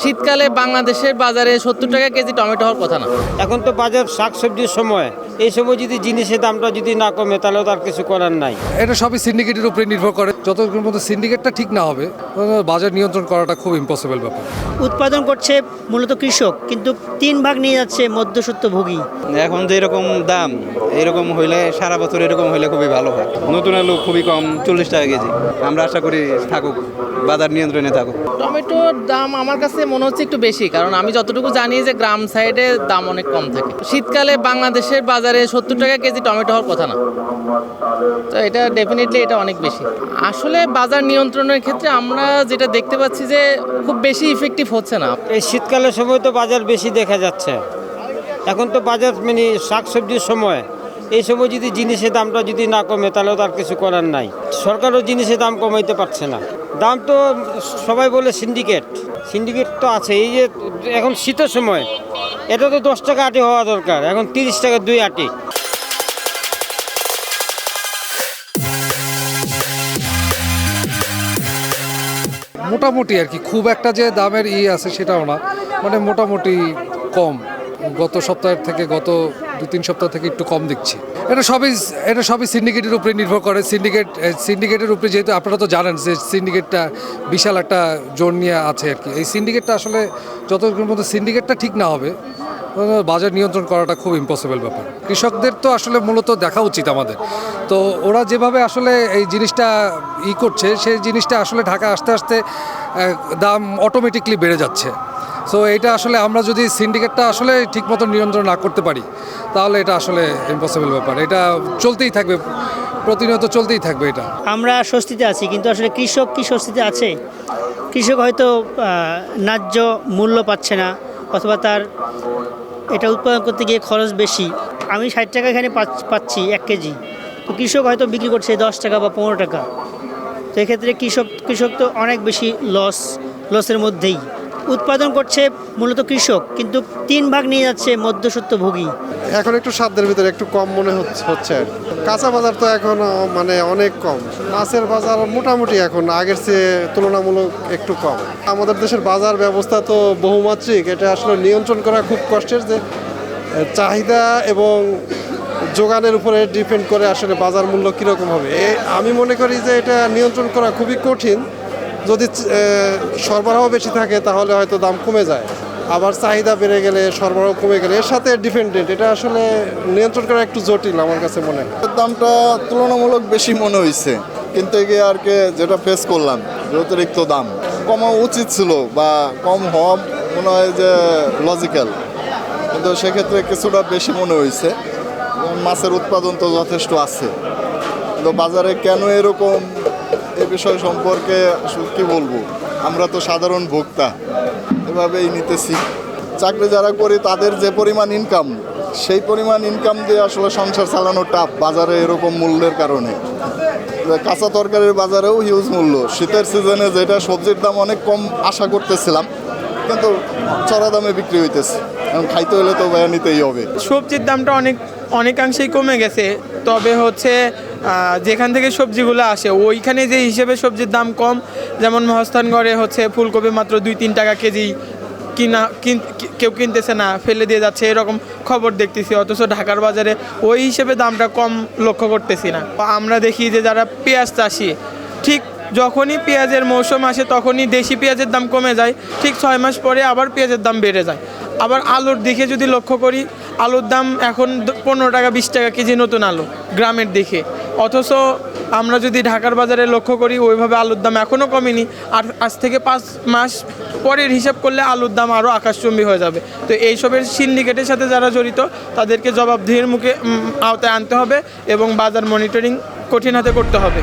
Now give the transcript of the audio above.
শীতকালে বাংলাদেশের বাজারে 70 টাকা কেজি টমেটো হওয়ার কথা না। এখন তো বাজার শাকসবজির সময়, এই সময় যদি জিনিসের দামটা যদি না কমে তাহলে তার কিছু করার নাই। এটা সবই সিন্ডিকেটের উপরে নির্ভর করে। যতক্ষণ পর্যন্ত সিন্ডিকেটটা ঠিক না হবে বাজার নিয়ন্ত্রণ করাটা খুব ইম্পসিবল ব্যাপার। উৎপাদন করছে মূলত কৃষক, কিন্তু 3 ভাগ নিয়ে যাচ্ছে মধ্যস্বত্বভোগী। এখন যে এরকম দাম, এরকম হইলে সারা বছর এরকম হইলে খুবই ভালো হয়। নতুন আলু খুবই কম, 40 টাকা কেজি। আমরা আশা করি থাকুক, বাজার নিয়ন্ত্রণে থাকুক। টমেটোর দাম আমার কাছে মনে হচ্ছে একটু বেশি, কারণ আমি যতটুকু জানি যে গ্রাম সাইডে দাম অনেক কম থাকে। শীতকালে বাংলাদেশের বাজারে 70 টাকা কেজি টমেটো হওয়ার কথা না, তো এটা ডেফিনেটলি এটা অনেক বেশি। আসলে বাজার নিয়ন্ত্রণের ক্ষেত্রে আমরা যেটা দেখতে পাচ্ছি যে খুব বেশি ইফেক্টিভ হচ্ছে না। এই শীতকালের সময় তো বাজার বেশি দেখা যাচ্ছে। এখন তো বাজার মানে শাকসবজির সময়, এই সময় যদি জিনিসের দামটা যদি না কমে তাহলে তার কিছু করার নাই। সরকারও জিনিসের দাম কমাইতে পারছে না। দাম তো সবাই বলে সিন্ডিকেট তো আছে। এই যে এখন শীতের সময় এটা তো 10 টাকা আটি হওয়া দরকার, এখন 30 টাকা 2 আটি। মোটামুটি আর কি, খুব একটা যে দামের আছে সেটাও না, মানে মোটামুটি কম। গত সপ্তাহের থেকে গত 2-3 সপ্তাহ থেকে একটু কম দেখছি। এটা সবই সিন্ডিকেটের উপরে নির্ভর করে। সিন্ডিকেটের উপরে, যেহেতু আপনারা তো জানেন যে সিন্ডিকেটটা বিশাল একটা জোর নিয়ে আছে আর কি। এই সিন্ডিকেটটা আসলে যতক্ষণ পর্যন্ত সিন্ডিকেটটা ঠিক না হবে বাজার নিয়ন্ত্রণ করাটা খুব ইম্পসিবল ব্যাপার। কৃষকদের তো আসলে মূলত দেখা উচিত আমাদের। তো ওরা যেভাবে আসলে এই জিনিসটা করছে, সেই জিনিসটা আসলে ঢাকা আসতে আসতে দাম অটোমেটিকলি বেড়ে যাচ্ছে। সো এটা আসলে আমরা যদি সিন্ডিকেটটা আসলে ঠিকমতো নিয়ন্ত্রণ না করতে পারি তাহলে এটা আসলে ইম্পসিবল ব্যাপার। এটা চলতেই থাকবে, প্রতিনিয়ত চলতেই থাকবে এটা। আমরা স্বস্তিতে আছি, কিন্তু আসলে কৃষক কি স্বস্তিতে আছে? কৃষক হয়তো ন্যায্য মূল্য পাচ্ছে না, অথবা তার এটা উৎপাদন করতে গিয়ে খরচ বেশি। আমি 60 টাকা এখানে পাচ্ছি 1 কেজি, তো কৃষক হয়তো বিক্রি করছে 10 টাকা বা 15 টাকা। তো এক্ষেত্রে কৃষক তো অনেক বেশি লসের মধ্যেই। উৎপাদন করছে মূলত কৃষক, কিন্তু 3 ভাগ নিয়ে যাচ্ছে মধ্যস্বত্বভোগী। এখন একটু সাধ্যের ভিতরে একটু কম মনে হচ্ছে। কাঁচা বাজার তো এখন মানে অনেক কম। মাছের বাজার মোটামুটি এখন আগের চেয়ে তুলনামূলক একটু কম। আমাদের দেশের বাজার ব্যবস্থা তো বহুমাত্রিক, এটা আসলে নিয়ন্ত্রণ করা খুব কষ্টের। যে চাহিদা এবং যোগানের উপরে ডিপেন্ড করে আসলে বাজার মূল্য কীরকম হবে। আমি মনে করি যে এটা নিয়ন্ত্রণ করা খুবই কঠিন। যদি সরবরাহ বেশি থাকে তাহলে হয়তো দাম কমে যায়, আবার চাহিদা বেড়ে গেলে সরবরাহ কমে গেলে এর সাথে ডিপেন্ডেন্ট। এটা আসলে নিয়ন্ত্রণ করা একটু জটিল আমার কাছে মনে হয়। দামটা তুলনামূলক বেশি মনে হয়েছে, কিন্তু এগিয়ে আর কি যেটা ফেস করলাম যে অতিরিক্ত দাম কমা উচিত ছিল বা কম হওয়া মনে হয় যে লজিক্যাল, কিন্তু সেক্ষেত্রে কিছুটা বেশি মনে হয়েছে। মাছের উৎপাদন তো যথেষ্ট আছে, কিন্তু বাজারে কেন এরকম এই বিষয় সম্পর্কে আসলে কী বলবো। আমরা তো সাধারণ ভোক্তা, এভাবেই নিতেছি। চাকরি যারা করি তাদের যে পরিমাণ ইনকাম, সেই পরিমাণ ইনকাম দিয়ে আসলে সংসার চালানো টাফ বাজারে এরকম মূল্যের কারণে। কাঁচা তরকারির বাজারেও হিউজ মূল্য। শীতের সিজনে যেটা সবজির দাম অনেক কম আশা করতেছিলাম, কিন্তু চড়া দামে বিক্রি হইতেছে। এখন খাইতে হলে তো ভাইয়া নিতেই হবে। সবজির দামটা অনেকাংশেই কমে গেছে, তবে হচ্ছে যেখান থেকে সবজিগুলো আসে ওইখানে যে হিসেবে সবজির দাম কম। যেমন মহাস্থানগড়ে হচ্ছে ফুলকপি মাত্র 2-3 টাকা কেজি কেউ কিনতেছে না, ফেলে দিয়ে যাচ্ছে, এরকম খবর দেখতেছি। অথচ ঢাকার বাজারে ওই হিসেবে দামটা কম লক্ষ্য করতেছি না। আমরা দেখি যে যারা পেঁয়াজ চাষি, ঠিক যখনই পেঁয়াজের মৌসুম আসে তখনই দেশি পেঁয়াজের দাম কমে যায়, ঠিক 6 মাস পরে আবার পেঁয়াজের দাম বেড়ে যায়। আবার আলুর দিকে যদি লক্ষ্য করি, আলুর দাম এখন 15 টাকা 20 টাকা কেজি নতুন আলু গ্রামের দিকে। অথচ আমরা যদি ঢাকার বাজারে লক্ষ্য করি ওইভাবে আলুর দাম এখনও কমেনি। আর আজ থেকে 5 মাস পরের হিসাব করলে আলুর দাম আরও আকাশচুম্বী হয়ে যাবে। তো এইসবের সিন্ডিকেটের সাথে যারা জড়িত তাদেরকে জবাবদিহির মুখে আওতায় আনতে হবে এবং বাজার মনিটরিং কঠিন হাতে করতে হবে।